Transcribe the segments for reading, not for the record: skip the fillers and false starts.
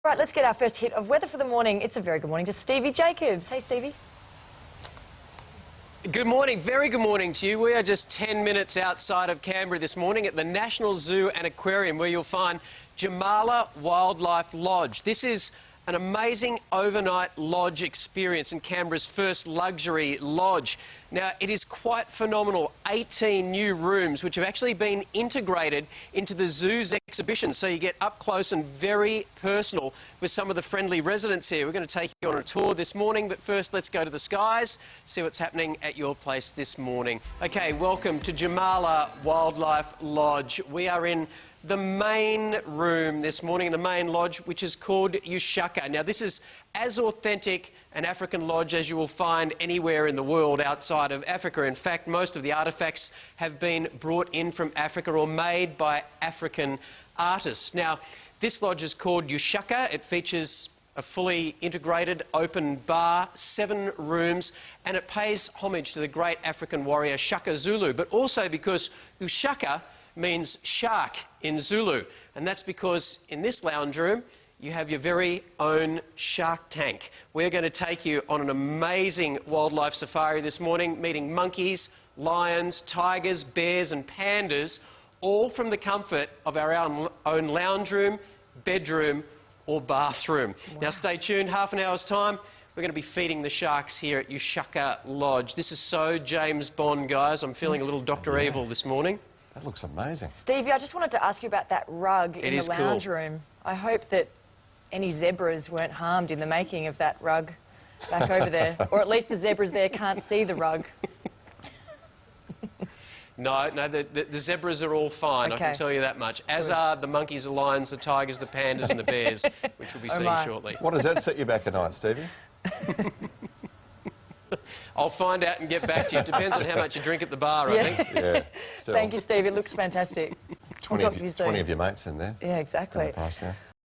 Right, let's get our first hit of weather for the morning. It's a very good morning to Stevie Jacobs. Hey, Stevie. Good morning, very good morning to you. We are just 10 minutes outside of Canberra this morning at the National Zoo and Aquarium, where you'll find Jamala Wildlife Lodge. This is an amazing overnight lodge experience in Canberra's first luxury lodge. Now, it is quite phenomenal. 18 new rooms which have actually been integrated into the zoo's exhibition, so you get up close and very personal with some of the friendly residents here. We're going to take you on a tour this morning, but first let's go to the skies, see what's happening at your place this morning. Okay, welcome to Jamala Wildlife Lodge. We are in the main room this morning, the main lodge, which is called Ushaka. Now, this is as authentic an African lodge as you will find anywhere in the world outside of Africa. In fact, most of the artefacts have been brought in from Africa or made by African artists. Now, this lodge is called Ushaka. It features a fully integrated open bar, 7 rooms, and it pays homage to the great African warrior Shaka Zulu, but also because Ushaka means shark in Zulu, and that's because in this lounge room you have your very own shark tank. We're going to take you on an amazing wildlife safari this morning, meeting monkeys, lions, tigers, bears and pandas, all from the comfort of our own lounge room, bedroom or bathroom. Wow. Now stay tuned, half an hour's time we're going to be feeding the sharks here at Ushaka Lodge. This is so James Bond, guys. I'm feeling a little Dr. Evil this morning. That looks amazing. Stevie, I just wanted to ask you about that rug in the lounge room. I hope that any zebras weren't harmed in the making of that rug back over there. Or at least the zebras there can't see the rug. No, the zebras are all fine, okay. I can tell you that much. As are the monkeys, the lions, the tigers, the pandas and the bears, which we'll be seeing shortly. What does that set you back at night, Stevie? I'll find out and get back to you. It depends on how much you drink at the bar, I think. Yeah, still. Thank you, Steve. It looks fantastic. 20 of your mates in there. Yeah, exactly.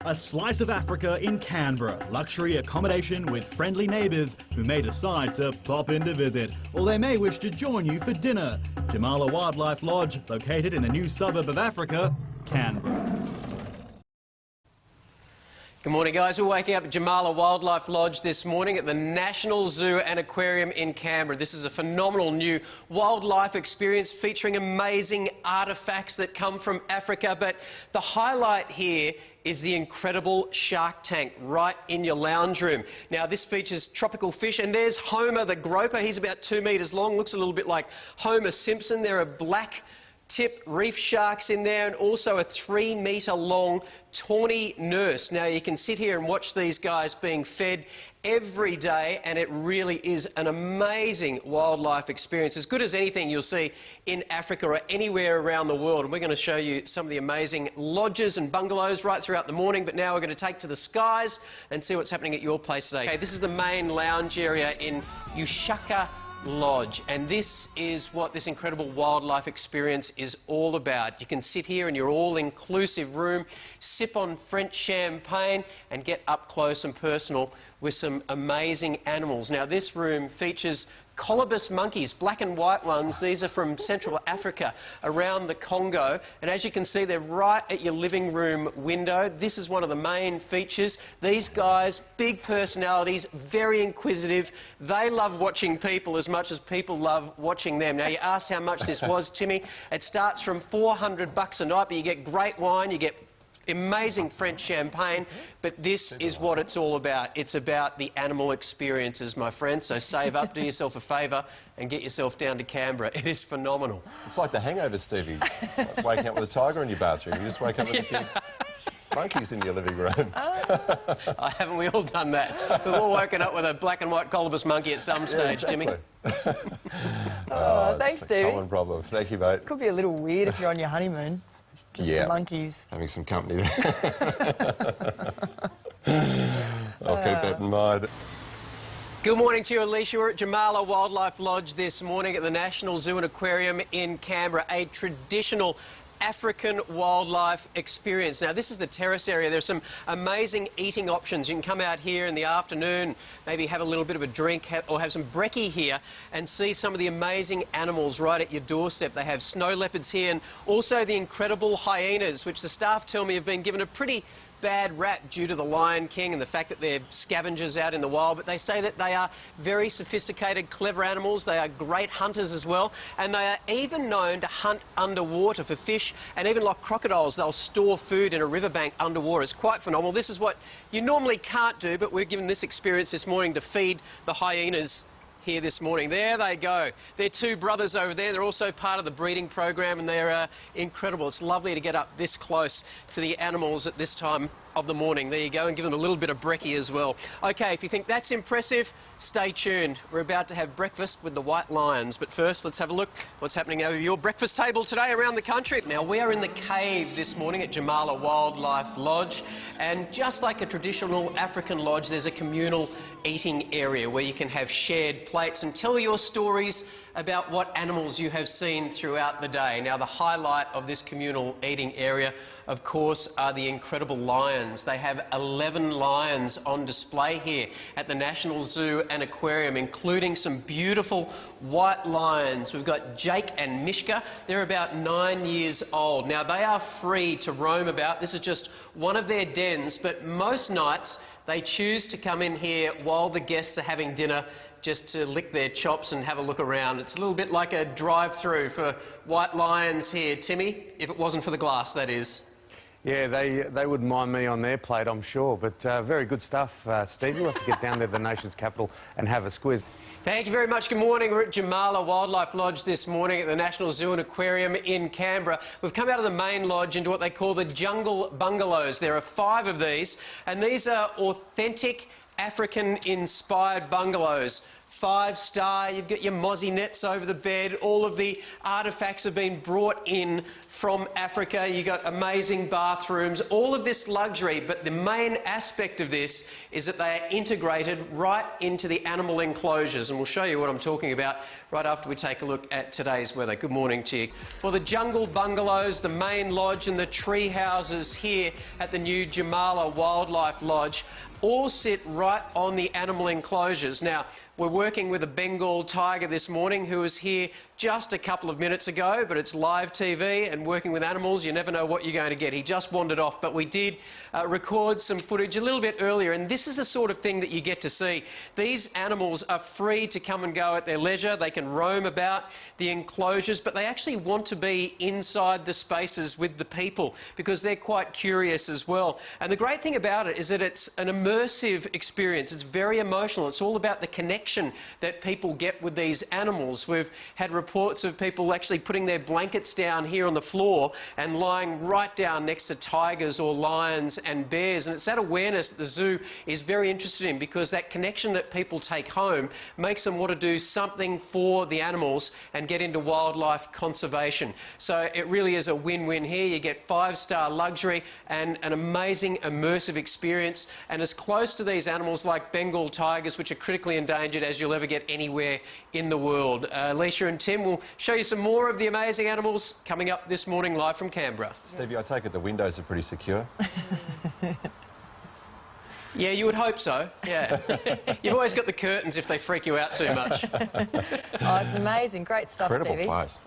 A slice of Africa in Canberra. Luxury accommodation with friendly neighbours who may decide to pop in to visit, or they may wish to join you for dinner. Jamala Wildlife Lodge, located in the new suburb of Africa, Canberra. Good morning, guys. We're waking up at Jamala Wildlife Lodge this morning at the National Zoo and Aquarium in Canberra. This is a phenomenal new wildlife experience featuring amazing artefacts that come from Africa. But the highlight here is the incredible shark tank right in your lounge room. Now, this features tropical fish, and there's Homer the groper. He's about 2 metres long, looks a little bit like Homer Simpson. There are black tip reef sharks in there, and also a 3 metre long tawny nurse. Now, you can sit here and watch these guys being fed every day, and it really is an amazing wildlife experience, as good as anything you'll see in Africa or anywhere around the world. And we're going to show you some of the amazing lodges and bungalows right throughout the morning, but now we're going to take to the skies and see what's happening at your place today. Okay, this is the main lounge area in Ushaka Lodge, and this is what this incredible wildlife experience is all about. You can sit here in your all-inclusive room, sip on French champagne and get up close and personal with some amazing animals. Now, this room features colobus monkeys, black and white ones. These are from Central Africa, around the Congo, and as you can see, they're right at your living room window. This is one of the main features. These guys, big personalities, very inquisitive. They love watching people as much as people love watching them. Now, you asked how much this was, Timmy. It starts from $400 a night, but you get great wine, you get amazing French champagne, but this is what it's all about. It's about the animal experiences, my friend. So save up, do yourself a favour and get yourself down to Canberra. It is phenomenal. It's like The Hangover, Stevie. It's like waking up with a tiger in your bathroom. You just wake up with a few monkeys in your living room. Haven't we all done that? We've all woken up with a black and white colobus monkey at some stage, exactly. Jimmy. Thanks, Stevie. Common problem. Thank you, mate. Could be a little weird if you're on your honeymoon. Just the monkeys. Having some company there. I'll keep that in mind. Good morning to you, Alicia. We're at Jamala Wildlife Lodge this morning at the National Zoo and Aquarium in Canberra, a traditional African wildlife experience. Now, this is the terrace area. There's some amazing eating options. You can come out here in the afternoon, maybe have a little bit of a drink or have some brekkie here and see some of the amazing animals right at your doorstep. They have snow leopards here and also the incredible hyenas, which the staff tell me have been given a pretty bad rap due to the Lion King and the fact that they're scavengers out in the wild, but they say that they are very sophisticated, clever animals. They are great hunters as well, and they are even known to hunt underwater for fish, and even like crocodiles, they'll store food in a riverbank underwater. It's quite phenomenal. This is what you normally can't do, but we're given this experience this morning to feed the hyenas here this morning. There they go. They're two brothers over there. They're also part of the breeding program, and they're incredible. It's lovely to get up this close to the animals at this time of the morning. There you go, and give them a little bit of brekkie as well. Okay, if you think that's impressive, stay tuned. We're about to have breakfast with the white lions, but first let's have a look what's happening over your breakfast table today around the country. Now, we are in the cave this morning at Jamala Wildlife Lodge, and just like a traditional African lodge, there's a communal eating area where you can have shared plates and tell your stories about what animals you have seen throughout the day. Now, the highlight of this communal eating area, of course, are the incredible lions. They have 11 lions on display here at the National Zoo and Aquarium, including some beautiful white lions. We've got Jake and Mishka. They're about 9 years old. Now, they are free to roam about. This is just one of their dens, but most nights they choose to come in here while the guests are having dinner, just to lick their chops and have a look around. It's a little bit like a drive-through for white lions here, Timmy, if it wasn't for the glass, that is. Yeah, they wouldn't mind me on their plate, I'm sure. But very good stuff, Steve. We'll have to get down there to the nation's capital and have a squiz. Thank you very much. Good morning. We're at Jamala Wildlife Lodge this morning at the National Zoo and Aquarium in Canberra. We've come out of the main lodge into what they call the jungle bungalows. There are 5 of these, and these are authentic African-inspired bungalows. 5-star, you've got your mozzie nets over the bed, all of the artefacts have been brought in from Africa, you've got amazing bathrooms, all of this luxury, but the main aspect of this is that they are integrated right into the animal enclosures, and we'll show you what I'm talking about right after we take a look at today's weather. Good morning to you. Well, the jungle bungalows, the main lodge and the tree houses here at the new Jamala Wildlife Lodge all sit right on the animal enclosures. Now, we're working with a Bengal tiger this morning who was here just a couple of minutes ago, but it's live TV, and working with animals, you never know what you're going to get. He just wandered off, but we did record some footage a little bit earlier, and this is the sort of thing that you get to see. These animals are free to come and go at their leisure. They can roam about the enclosures, but they actually want to be inside the spaces with the people because they're quite curious as well. And the great thing about it is that it's an immersive experience. It's very emotional. It's all about the connection that people get with these animals. We've had reports of people actually putting their blankets down here on the floor and lying right down next to tigers or lions and bears, and it's that awareness that the zoo is very interested in, because that connection that people take home makes them want to do something for the animals and get into wildlife conservation. So it really is a win-win here. You get 5-star luxury and an amazing immersive experience, and as close to these animals like Bengal tigers, which are critically endangered, as you'll ever get anywhere in the world. Alicia and Tim will show you some more of the amazing animals coming up this morning live from Canberra. Stevie, I take it the windows are pretty secure? Yeah, you would hope so, yeah. You've always got the curtains if they freak you out too much. Oh, it's amazing. Great stuff, Incredible Stevie. place.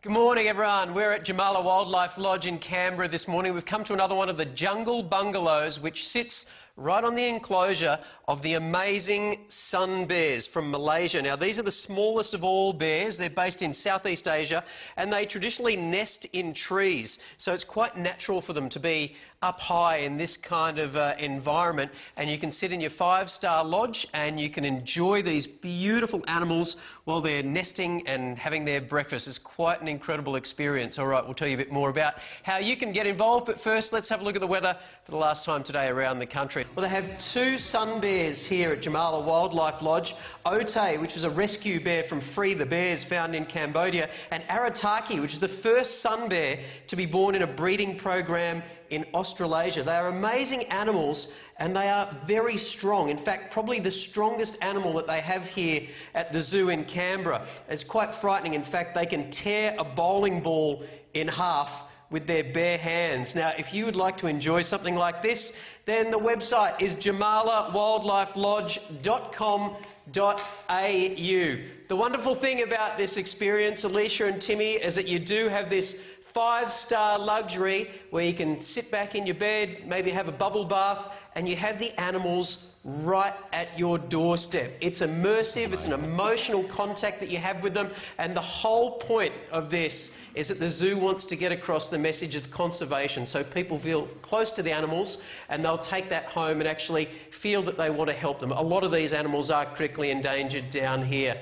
Good morning, everyone. We're at Jamala Wildlife Lodge in Canberra this morning. We've come to another one of the jungle bungalows, which sits right on the enclosure of the amazing sun bears from Malaysia. Now, these are the smallest of all bears. They're based in Southeast Asia, and they traditionally nest in trees. So it's quite natural for them to be up high in this kind of environment, and you can sit in your 5-star lodge and you can enjoy these beautiful animals while they're nesting and having their breakfast. It's quite an incredible experience. All right, we'll tell you a bit more about how you can get involved, but first let's have a look at the weather for the last time today around the country. Well, they have 2 sun bears here at Jamala Wildlife Lodge. Ote, which was a rescue bear from Free the Bears found in Cambodia, and Arataki, which is the first sun bear to be born in a breeding program in Australasia. They are amazing animals, and they are very strong. In fact, probably the strongest animal that they have here at the zoo in Canberra. It's quite frightening. In fact, they can tear a bowling ball in half with their bare hands. Now, if you would like to enjoy something like this, then the website is jamalawildlifelodge.com.au. The wonderful thing about this experience, Alicia and Timmy, is that you do have this 5-star luxury where you can sit back in your bed, maybe have a bubble bath, and you have the animals right at your doorstep. It's immersive, it's an emotional contact that you have with them, and the whole point of this is that the zoo wants to get across the message of conservation, so people feel close to the animals and they'll take that home and actually feel that they want to help them. A lot of these animals are critically endangered down here.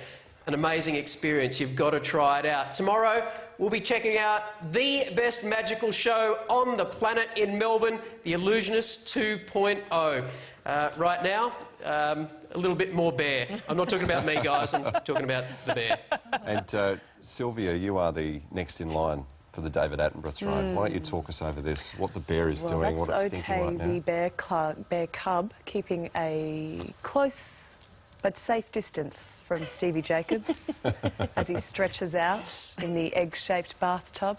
An amazing experience. You've got to try it out. Tomorrow, we'll be checking out the best magical show on the planet in Melbourne, The Illusionist 2.0. Right now, a little bit more bear. I'm not talking about me, guys. I'm talking about the bear. And Sylvia, you are the next in line for the David Attenborough throne. Why don't you talk us over this, what the bear is doing, what it's thinking right now? The bear cub keeping a close but safe distance from Stevie Jacobs as he stretches out in the egg-shaped bathtub.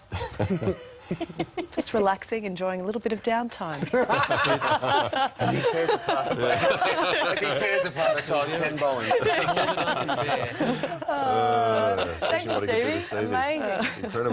Just relaxing, enjoying a little bit of downtime. As he tears apart the size 10 bowling. Thanks, Stevie. Amazing. Incredible.